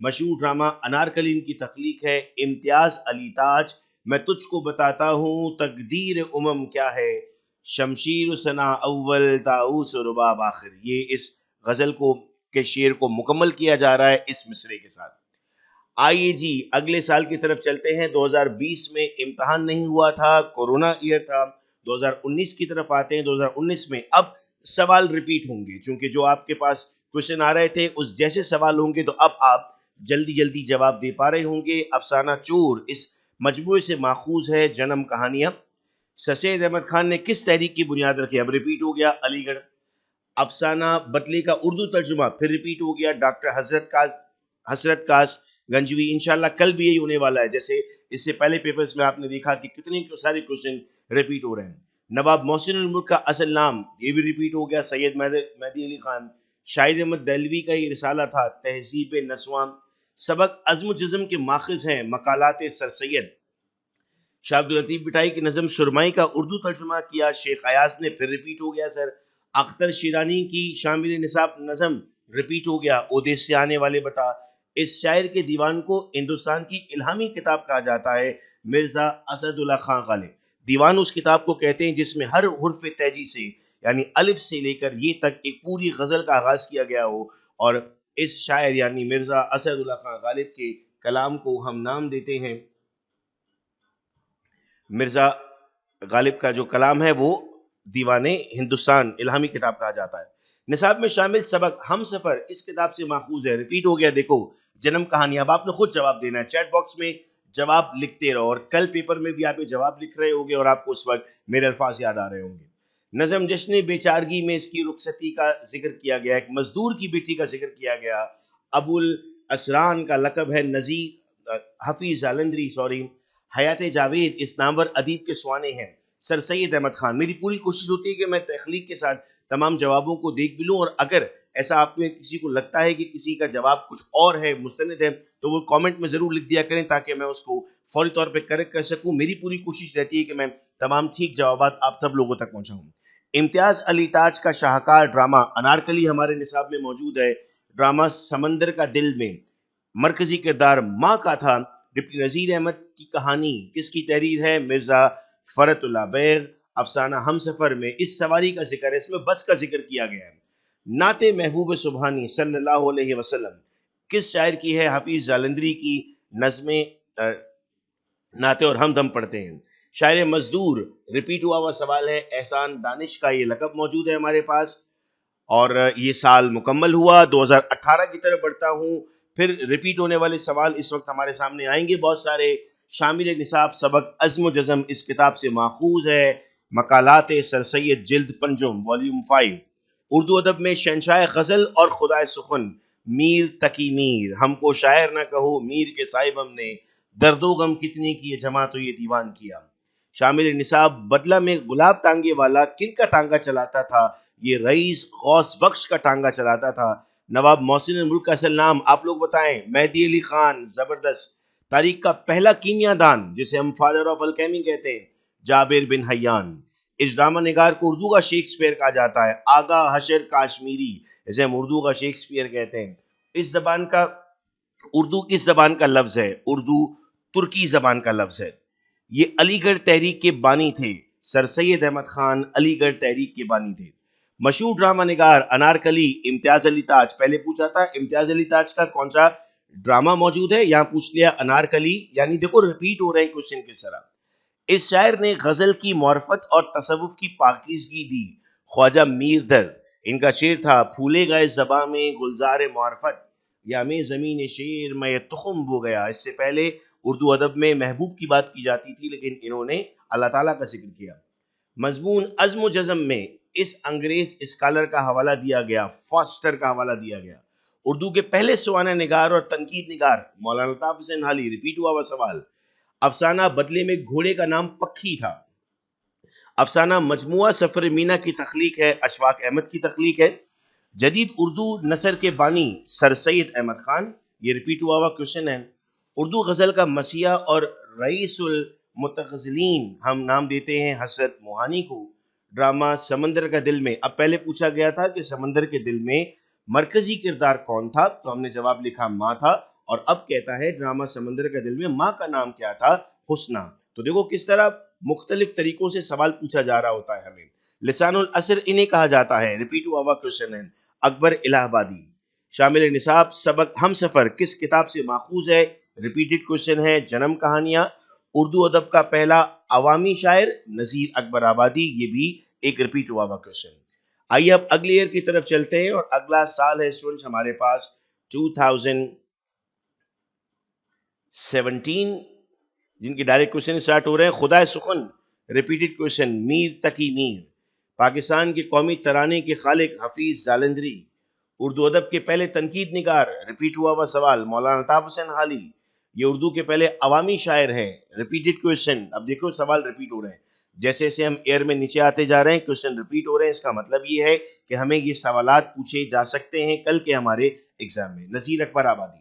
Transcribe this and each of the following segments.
مشہور ڈرامہ انارکلی ان کی تخلیق ہے. امتیاز علی تاج میں تجھ کو بتاتا ہوں تقدیر امم کیا ہے، شمشیر ثنا اول طاؤس رباب آخر. یہ اس غزل کو کے شعر کو مکمل کیا جا رہا ہے اس مصرے کے ساتھ. آئیے جی اگلے سال کی طرف چلتے ہیں. 2020 میں امتحان نہیں ہوا تھا، کورونا ایئر تھا. 2019 کی طرف آتے ہیں. 2019 میں اب سوال ریپیٹ ہوں گے، چونکہ جو آپ کے پاس کوشچن آ رہے تھے اس جیسے سوال ہوں گے، تو اب آپ جلدی جلدی جواب دے پا رہے ہوں گے. افسانہ چور اس مجموعے سے ماخوذ ہے. جنم کہانیاں سر سید احمد خان نے کس تحریک کی بنیاد رکھی؟ اب ریپیٹ ہو گیا، علی گڑھ. افسانہ بتلے کا اردو ترجمہ پھر ریپیٹ ہو گیا، ڈاکٹر حسرت کاز گنجوی. انشاءاللہ کل بھی یہی ہونے والا ہے. جیسے اس سے پہلے پیپرز میں آپ نے دیکھا کہ کتنے سارے کوشچن ریپیٹ ہو رہے ہیں. نواب محسن الملک کا اصل نام یہ بھی ریپیٹ ہو گیا، سید مہدی علی خان. شاہد احمد دہلوی کا یہ رسالہ تھا تہذیب نسوان. سبق عزم و جزم کے ماخذ ہیں مقالات سر سید. شاہ عبداللطیف بٹائی کی نظم سرمائی کا اردو ترجمہ کیا شیخ ایاز نے، پھر ریپیٹ ہو گیا سر. اختر شیرانی کی شامل نصاب نظم ریپیٹ ہو گیا، اودے سے آنے والے بتا. اس شاعر کے دیوان کو ہندوستان کی الہامی کتاب کہا جاتا ہے، مرزا اسد اللہ خان غالب. دیوان اس کتاب کو کہتے ہیں جس میں ہر حرف تہجی سے یعنی الف سے لے کر یہ تک ایک پوری غزل کا آغاز کیا گیا ہو. اور اس شاعر یعنی مرزا اسد اللہ خان غالب کے کلام کو ہم نام دیتے ہیں، مرزا غالب کا جو کلام ہے وہ دیوان ہندوستان الہامی کتاب کہا جاتا ہے. نصاب میں شامل سبق ہم سفر اس کتاب سے ماخوذ ہے، ریپیٹ ہو گیا. دیکھو جنم کہانی. اب آپ نے خود جواب دینا ہے، چیٹ باکس میں جواب لکھتے رہو، اور کل پیپر میں بھی آپ یہ جواب لکھ رہے ہوں گے اور آپ کو اس وقت میرے الفاظ یاد آ رہے ہوں گے. نظم جشن بیچارگی میں اس کی رخصتی کا ذکر کیا گیا، ایک مزدور کی بیٹی کا ذکر کیا گیا. ابو الاسران کا لقب ہے حفیظ جالندری حیات جاوید اس نامور ادیب کے سوانے ہیں. سر سید احمد خان. میری پوری کوشش ہوتی ہے کہ میں تخلیق کے ساتھ تمام جوابوں کو دیکھ بھی لوں، اور اگر ایسا آپ میں کسی کو لگتا ہے کہ کسی کا جواب کچھ اور ہے، مستند ہے، تو وہ کامنٹ میں ضرور لکھ دیا کریں تاکہ میں اس کو فوری طور پہ کریکٹ کر سکوں. میری پوری کوشش رہتی ہے کہ میں تمام ٹھیک جوابات آپ سب لوگوں تک پہنچاؤں. امتیاز علی تاج کا شاہکار ڈرامہ انارکلی ہمارے نصاب میں موجود ہے. ڈرامہ سمندر کا دل میں مرکزی کردار ماں کا تھا. ڈپٹی نذیر احمد کی کہانی کس کی تحریر ہے؟ مرزا فرت اللہ بیگ. افسانہ ہم سفر میں اس سواری کا ذکر ہے، اس میں بس کا ذکر کیا گیا ہے. نعت محبوب سبحانی صلی اللہ علیہ وسلم کس شاعر کی ہے؟ حفیظ جالندری کی نظمیں نعت اور ہمدم پڑھتے ہیں. شاعر مزدور ریپیٹ ہوا ہوا سوال ہے. احسان دانش کا یہ لقب موجود ہے ہمارے پاس، اور یہ سال مکمل ہوا. 2018 کی طرف بڑھتا ہوں. پھر ریپیٹ ہونے والے سوال اس وقت ہمارے سامنے آئیں گے بہت سارے. شامل نصاب سبق عزم و جزم اس کتاب سے ماخوذ ہے، مقالات سر سید جلد پنجم والیوم 5. اردو ادب میں شہنشاہ غزل اور خدائے سخن میر تقی میر. ہم کو شاعر نہ کہو میر کے صاحب ہم نے، درد و غم کتنے کیے جمع تو یہ دیوان کیا. شامل نصاب بدلہ میں گلاب ٹانگے والا کن کا ٹانگا چلاتا تھا؟ یہ رئیس غوث بخش کا ٹانگا چلاتا تھا. نواب محسن الملک کا اصل نام آپ لوگ بتائیں. مہدی علی خان. زبردست. تاریخ کا پہلا کیمیا دان جسے ہم فادر آف الکیمی کہتے ہیں، جابر بن حیان. اس ڈرامہ نگار کو اردو کا شیکسپیئر کہا جاتا ہے. آغا حشر کاشمیری جسے ہم اردو کا شیکسپیئر کہتے ہیں. اس زبان کا اردو کس زبان کا لفظ ہے؟ اردو ترکی زبان کا لفظ ہے. یہ علی گڑھ تحریک کے بانی تھے. سر سید احمد خان علی گڑھ تحریک کے بانی تھے. مشہور ڈرامہ نگار انارکلی امتیاز علی تاج. پہلے پوچھا تھا امتیاز علی تاج کا کون سا ڈرامہ موجود ہے، یہاں پوچھ لیا انارکلی. یعنی دیکھو ریپیٹ ہو رہے ہیں کوشچن کس طرح. اس شاعر نے غزل کی معرفت اور تصوف کی پاکیزگی دی. خواجہ میر درد. ان کا شعر تھا پھولے گئے زباں میں گلزار معرفت، یا میں زمین شعر میں تخم بو گیا. اس سے پہلے اردو ادب میں محبوب کی بات کی جاتی تھی، لیکن انہوں نے اللہ تعالیٰ کا ذکر کیا. مضمون عزم و جزم میں اس انگریز اسکالر کا حوالہ دیا گیا، فاسٹر کا حوالہ دیا گیا. اردو کے پہلے سوانح نگار اور تنقید نگار مولانا الطاف حسین حالی. ریپیٹ ہوا سوال. افسانہ بدلے میں گھوڑے کا نام پکھی تھا. افسانہ مجموعہ سفر مینا کی تخلیق ہے، اشفاق احمد کی تخلیق ہے. جدید اردو نثر کے بانی سر سید احمد خان. یہ ریپیٹ ہوا کوشچن ہے. اردو غزل کا مسیح اور رئیس المتغزلین ہم نام دیتے ہیں حسرت موہانی کو. ڈرامہ سمندر کا دل میں اب پہلے پوچھا گیا تھا کہ سمندر کے دل میں مرکزی کردار کون تھا، تو ہم نے جواب لکھا ماں تھا، اور اب کہتا ہے ڈرامہ سمندر کا دل میں ماں کا نام کیا تھا؟ حسنہ. تو دیکھو کس طرح مختلف طریقوں سے سوال پوچھا جا رہا ہوتا ہے ہمیں. لسان العصر انہیں کہا جاتا ہے. ریپیٹ ہوا ہوا کوشچن ہے. اکبر الہ آبادی. شامل نصاب سبق ہم سفر کس کتاب سے ماخوذ ہے؟ ریپیٹڈ کوشچن ہے. جنم کہانیاں. اردو ادب کا پہلا عوامی شاعر نذیر اکبر آبادی. یہ بھی ایک ریپیٹ ہوا ہوا کوشچن. آئیے اب اگلی ایئر کی طرف چلتے ہیں اور اگلا سال ہے اسٹوڈنٹس ہمارے پاس 2017 جن کی ڈائریکٹ کوشچن سٹارٹ ہو رہے ہیں. خدا سخن. Repeated question. میر تقی میر. پاکستان کے قومی ترانے کے خالق حفیظ جالندھری. اردو ادب کے پہلے تنقید نگار. ریپیٹ ہوا ہوا سوال مولانا الطاف حسین حالی. یہ اردو کے پہلے عوامی شاعر ہیں. Repeated question. اب دیکھو سوال ریپیٹ ہو رہے ہیں. جیسے جیسے ہم ایئر میں نیچے آتے جا رہے ہیں کوشچن ریپیٹ ہو رہے ہیں. اس کا مطلب یہ ہے کہ ہمیں یہ سوالات پوچھے جا سکتے ہیں کل کے ہمارے ایگزام میں. نذیر اکبر آبادی.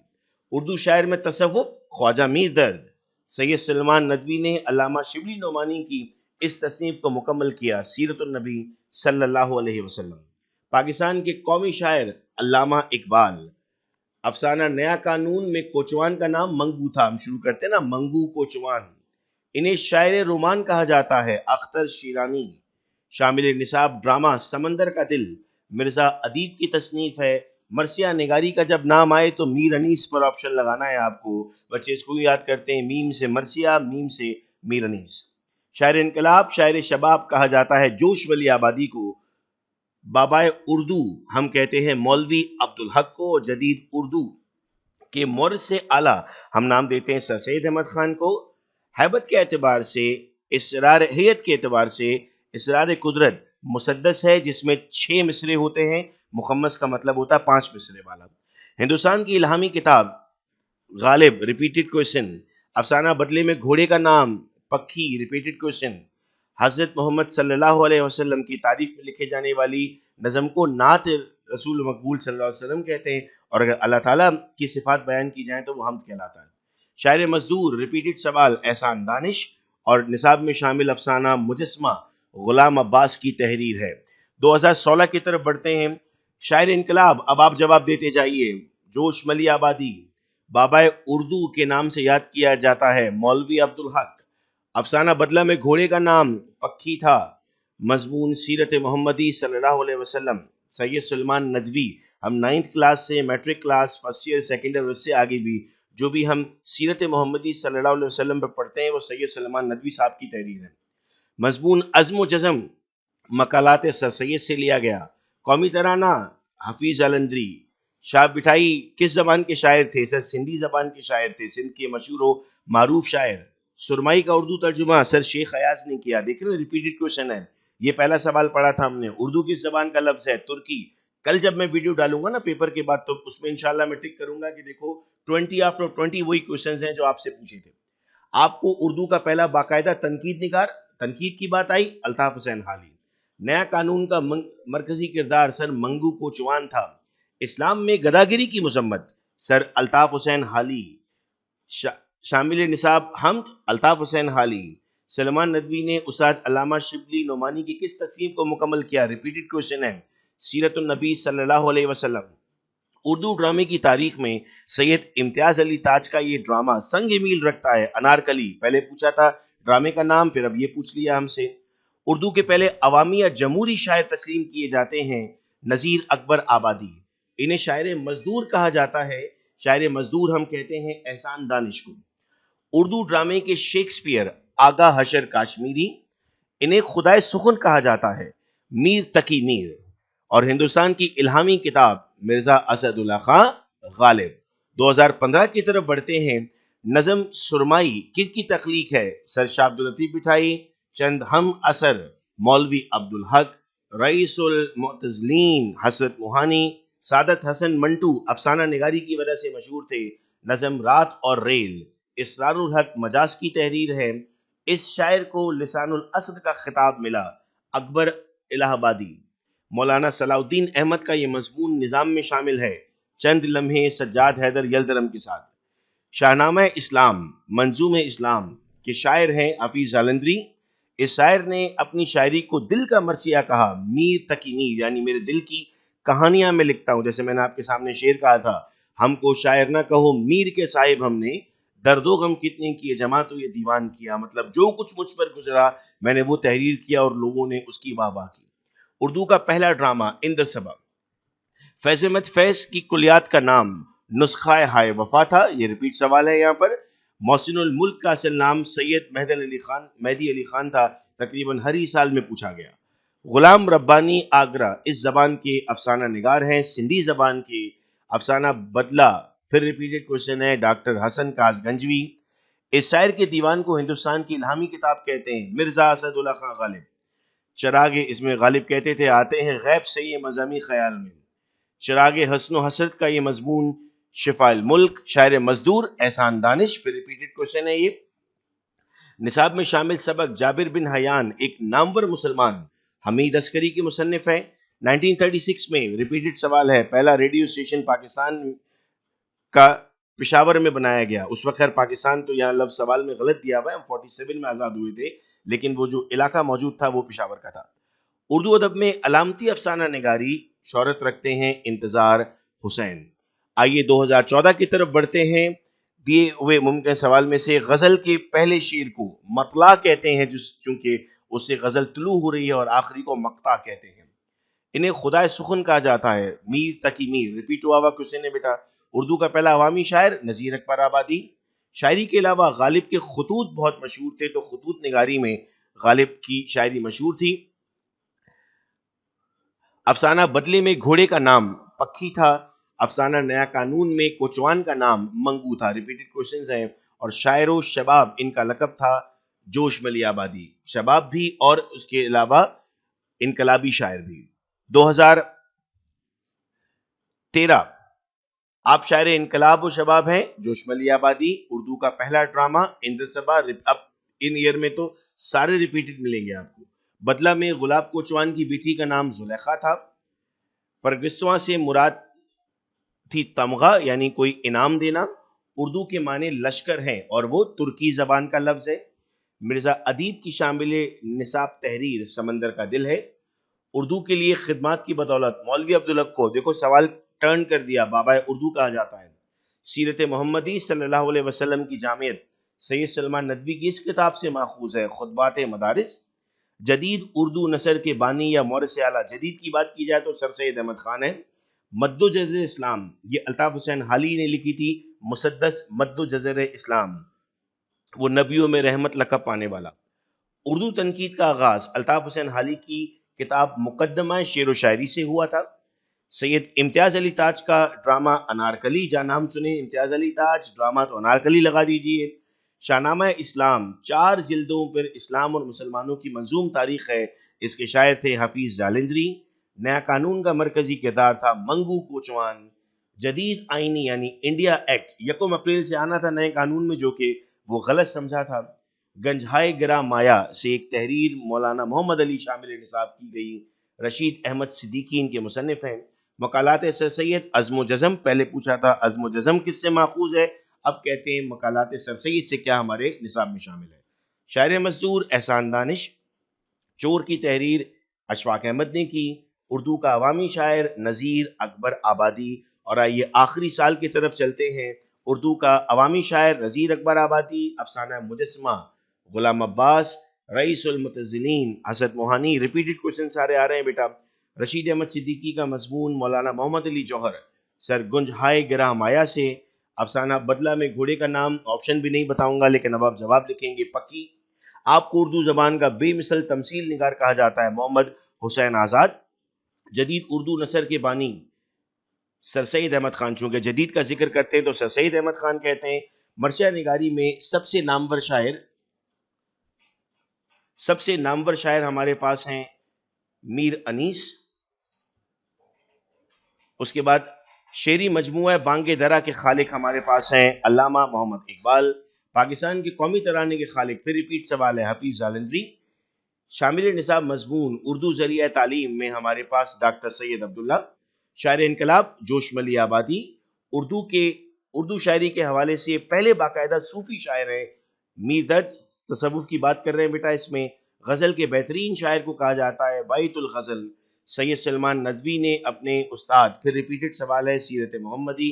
اردو شاعر میں تصوف خواجہ میر درد. سید سلمان ندوی نے علامہ شبلی نعمانی کی اس تصنیف کو مکمل کیا. سیرت النبی صلی اللہ علیہ وسلم. پاکستان کے قومی شاعر علامہ اقبال. افسانہ نیا قانون میں کوچوان کا نام منگو تھا. ہم شروع کرتے ہیں نا منگو کوچوان. انہیں شاعر رومان کہا جاتا ہے. اختر شیرانی. شامل نصاب ڈرامہ سمندر کا دل مرزا ادیب کی تصنیف ہے. مرثیہ نگاری کا جب نام آئے تو میر انیس پر آپشن لگانا ہے آپ کو. بچے اس کو یاد کرتے ہیں. میم سے مرثیہ, میم سے میر انیس. شاعر انقلاب شاعر شباب کہا جاتا ہے جوش ولی آبادی کو. بابائے اردو ہم کہتے ہیں مولوی عبدالحق کو. جدید اردو کے مورد سے اعلیٰ ہم نام دیتے ہیں سر سید احمد خان کو. ہیبت کے اعتبار سے, اسرار حیت کے اعتبار سے اسرار قدرت مسدس ہے جس میں 6 مصرے ہوتے ہیں. مخمس کا مطلب ہوتا ہے 5 مصرے والا. ہندوستان کی الہامی کتاب غالب. Repeated question. افسانہ بدلے میں گھوڑے کا نام پکھی. Repeated question. حضرت محمد صلی اللہ علیہ وسلم کی تعریف میں لکھے جانے والی نظم کو نعت رسول مقبول صلی اللہ علیہ وسلم کہتے ہیں, اور اگر اللہ تعالیٰ کی صفات بیان کی جائیں تو وہ حمد کہلاتا ہے. شاعر مزدور. ریپیٹڈ سوال احسان دانش. اور نصاب میں شامل افسانہ مجسمہ غلام عباس کی تحریر ہے. 2016 کی طرف بڑھتے ہیں. شاعر انقلاب. اب آپ جواب دیتے جائیے. جوش ملی آبادی. بابائے اردو کے نام سے یاد کیا جاتا ہے مولوی عبدالحق. افسانہ بدلہ میں گھوڑے کا نام پکھی تھا. مضمون سیرت محمدی صلی اللہ علیہ وسلم. سید سلمان ندوی. ہم 9th کلاس سے matric class first year second year اس سے آگے بھی جو بھی ہم سیرت محمدی صلی اللہ علیہ وسلم پہ پڑھتے ہیں وہ سید سلمان ندوی صاحب کی تحریر ہے. مضمون عزم و جزم مقالات سر سید سے لیا گیا. قومی ترانہ حفیظ جالندھری. شاہ بٹھائی کس زبان کے شاعر تھے؟ سر سندھی زبان کے شاعر تھے. سندھ کے مشہور و معروف شاعر. سرمائی کا اردو ترجمہ سر شیخ ایاز نے کیا. دیکھ رہے ریپیٹڈ کوشچن ہے. یہ پہلا سوال پڑھا تھا ہم نے. اردو کس زبان کا لفظ ہے؟ ترکی. کل جب میں ویڈیو ڈالوں گا نا پیپر کے بعد تو اس میں انشاءاللہ میں ٹک کروں گا کہ دیکھو 20 آفٹر 20 وہی کوشچنز ہیں جو آپ سے پوچھے تھے. آپ کو اردو کا پہلا باقاعدہ تنقید نگار. تنقید کی بات آئی الطاف حسین حالی. نیا قانون کا مرکزی کردار سر منگو کوچوان تھا. اسلام میں گداگری کی مذمت سر الطاف حسین حالی. شامل نصاب حمد الطاف حسین حالی. سلمان ندوی نے استاد علامہ شبلی نعمانی کی کس تصنیف کو مکمل کیا؟ ریپیٹڈ کوشچن ہے. سیرت النبی صلی اللہ علیہ وسلم. اردو ڈرامے کی تاریخ میں سید امتیاز علی تاج کا یہ ڈرامہ سنگ میل رکھتا ہے. انارکلی. پہلے پوچھا تھا ڈرامے کا نام, پھر اب یہ پوچھ لیا ہم سے. اردو کے پہلے عوامی یا جمہوری شاعر تسلیم کیے جاتے ہیں نذیر اکبر آبادی. انہیں شاعر مزدور کہا جاتا ہے. شاعر مزدور ہم کہتے ہیں احسان دانش کو. اردو ڈرامے کے شیکسپیئر آغا حشر کاشمیری. انہیں خدائے سخن کہا جاتا ہے میر تقی میر. اور ہندوستان کی الہامی کتاب مرزا اسد اللہ خان غالب. 2015 کی طرف بڑھتے ہیں. نظم سرمائی کس کی تخلیق ہے؟ سر شاہ عبداللطیف بٹھائی. چند ہم اثر مولوی عبدالحق. رئیس المعتزلین حضرت موہانی. سعادت حسن منٹو افسانہ نگاری کی وجہ سے مشہور تھے. نظم رات اور ریل. اسرار الحق مجاز کی تحریر ہے. اس شاعر کو لسان العصر کا خطاب ملا. اکبر الہ آبادی. مولانا صلاح الدین احمد کا یہ مضمون نظام میں شامل ہے. چند لمحے سجاد حیدر یلدرم کے ساتھ. شاہنامہ اسلام منظوم اسلام کے شاعر ہیں حفیظ جالندھری. اس شاعر نے اپنی شاعری کو دل کا مرثیہ کہا. میر تقی میر یعنی میرے دل کی کہانیاں میں لکھتا ہوں. جیسے میں نے آپ کے سامنے شعر کہا تھا ہم کو شاعر نہ کہو میر کے صاحب ہم نے، درد و غم کتنے کیے جمع تو یہ دیوان کیا. مطلب جو کچھ مجھ پر گزرا میں نے وہ تحریر کیا اور لوگوں نے اس کی واہ واہ کی. اردو کا پہلا ڈرامہ اندر صبا، فیض احمد فیض کی کلیات کا نام نسخہ ہائے وفا تھا. یہ ریپیٹ سوال ہے یہاں پر. محسن الملک کا اصل نام سید مہدی علی خان تھا. تقریباً ہر ہی سال میں پوچھا گیا. غلام ربانی آگرہ اس زبان کے افسانہ نگار ہیں. سندھی زبان کے افسانہ بدلہ پھر ریپیٹڈ کوشچن ہے. ڈاکٹر حسن کاز گنجوی. اس شاعر کے دیوان کو ہندوستان کی الہامی کتاب کہتے ہیں. مرزا اسد اللہ خان غالب. چراغ اس میں غالب کہتے تھے آتے ہیں غیب سے یہ مضامی خیال میں. چراغ حسن و حسرت کا یہ مضمون شفا الملک. شاعر مزدور احسان دانش. پھر ریپیٹڈ کوشچن ہے یہ. نصاب میں شامل سبق جابر بن حیان ایک نامور مسلمان حمید عسکری کے مصنف ہے. 1936 میں ریپیٹڈ سوال ہے. پہلا ریڈیو اسٹیشن پاکستان کا پشاور میں بنایا گیا. اس وقت خیر پاکستان تو یہاں لفظ سوال میں غلط دیا ہوا ہے. ہم 47 میں آزاد ہوئے تھے لیکن وہ جو علاقہ موجود تھا وہ پشاور کا تھا. اردو ادب میں علامتی افسانہ نگاری شہرت رکھتے ہیں انتظار حسین. آئیے 2014 کی طرف بڑھتے ہیں. دیے ہوئے ممکن سوال میں سے غزل کے پہلے شعر کو مطلع کہتے ہیں چونکہ اس سے غزل طلوع ہو رہی ہے، اور آخری کو مقطع کہتے ہیں. انہیں خدائے سخن کہا جاتا ہے. میر تقی میر. ریپیٹ ہوا ہوا کوشچن ہے بیٹا. اردو کا پہلا عوامی شاعر نذیر اکبر آبادی. شاعری کے علاوہ غالب کے خطوط بہت مشہور تھے، تو خطوط نگاری میں غالب کی شاعری مشہور تھی. افسانہ بدلے میں گھوڑے کا نام پکھی تھا. افسانہ نیا قانون میں کوچوان کا نام منگو تھا. ریپیٹڈ کوشچنز ہیں. اور شاعر و شباب ان کا لقب تھا جوش ملی آبادی. شباب بھی اور اس کے علاوہ انقلابی شاعر بھی. 2013 آپ شاعر انقلاب و شباب ہیں. جوش ملی آبادی. اردو کا پہلا ڈرامہ اندر صبا. اب ان ایئر میں تو سارے ریپیٹڈ ملیں گے آپ کو. بدلہ میں غلاب کوچوان کی بیٹی کا نام زلیخا تھا. پرگسواں سے مراد تھی تمغہ یعنی کوئی انعام دینا. اردو کے معنی لشکر ہیں اور وہ ترکی زبان کا لفظ ہے. مرزا ادیب کی شامل نصاب تحریر سمندر کا دل ہے. اردو کے لیے خدمات کی بدولت مولوی عبدالحق کو دیکھو سوال ٹرن کر دیا بابا اردو کہا جاتا ہے. سیرت محمدی صلی اللہ علیہ وسلم کی جامعت سید سلمان ندوی کی اس کتاب سے ماخوذ ہے. خطبات مدارس. جدید اردو نثر کے بانی یا مورث اعلیٰ جدید کی بات کی جائے تو سر سید احمد خان ہے. مد و جزر اسلام یہ الطاف حسین حالی نے لکھی تھی. مسدس مد و جزر اسلام، وہ نبیوں میں رحمت لقب پانے والا. اردو تنقید کا آغاز الطاف حسین حالی کی کتاب مقدمہ شعر و شاعری سے ہوا تھا. سید امتیاز علی تاج کا ڈرامہ انارکلی، جہاں نام سنیں امتیاز علی تاج ڈرامہ تو انارکلی لگا دیجئے. شاہنامہ اسلام 4 جلدوں پر اسلام اور مسلمانوں کی منظوم تاریخ ہے. اس کے شاعر تھے حفیظ جالندری. نیا قانون کا مرکزی کردار تھا منگو کوچوان. جدید آئینی یعنی انڈیا ایکٹ 1 اپریل سے آنا تھا نئے قانون میں، جو کہ وہ غلط سمجھا تھا. گنجہائے گرا مایا سے ایک تحریر مولانا محمد علی شامل نصاب کی گئی. رشید احمد صدیقی ان کے مصنف ہیں. مقالات سر سید عزم و جزم پہلے پوچھا تھا عزم و جزم کس سے ماخوذ ہے، اب کہتے ہیں مقالات سر سید سے کیا ہمارے نصاب میں شامل ہے. شاعر مزدور احسان دانش. چور کی تحریر اشفاق احمد نے کی. اردو کا عوامی شاعر نذیر اکبر آبادی. اور آئیے آخری سال کی طرف چلتے ہیں. اردو کا عوامی شاعر نذیر اکبر آبادی. افسانہ مجسمہ غلام عباس. رئیس المتزلین حسد موہانی. ریپیٹڈ کوشچن سارے آ رہے ہیں بیٹا. رشید احمد صدیقی کا مضمون مولانا محمد علی جوہر. سر گنجہائے گرہ مایا سے. افسانہ بدلہ میں گھوڑے کا نام آپشن بھی نہیں بتاؤں گا لیکن اب آپ جواب لکھیں گے پکی. آپ کو اردو زبان کا بے مثل تمثیل نگار کہا جاتا ہے محمد حسین آزاد. جدید اردو نثر کے بانی سر سید احمد خان. چونکہ جدید کا ذکر کرتے ہیں تو سر سید احمد خان کہتے ہیں. مرثیہ نگاری میں سب سے نامور شاعر ہمارے پاس ہیں میر انیس. اس کے بعد شعری مجموعہ بانگ درا کے خالق ہمارے پاس ہیں علامہ محمد اقبال. پاکستان کے قومی ترانے کے خالق پھر ریپیٹ سوال ہے حفیظ جالندری. شامل نصاب مضمون اردو ذریعہ تعلیم میں ہمارے پاس ڈاکٹر سید عبداللہ. شاعر انقلاب جوش ملی آبادی. اردو شاعری کے حوالے سے پہلے باقاعدہ صوفی شاعر ہیں میر درد. تصوف کی بات کر رہے ہیں بیٹا. اس میں غزل کے بہترین شاعر کو کہا جاتا ہے بیت الغزل سید سلمان ندوی نے اپنے استاد. پھر ریپیٹڈ سوال ہے سیرت محمدی.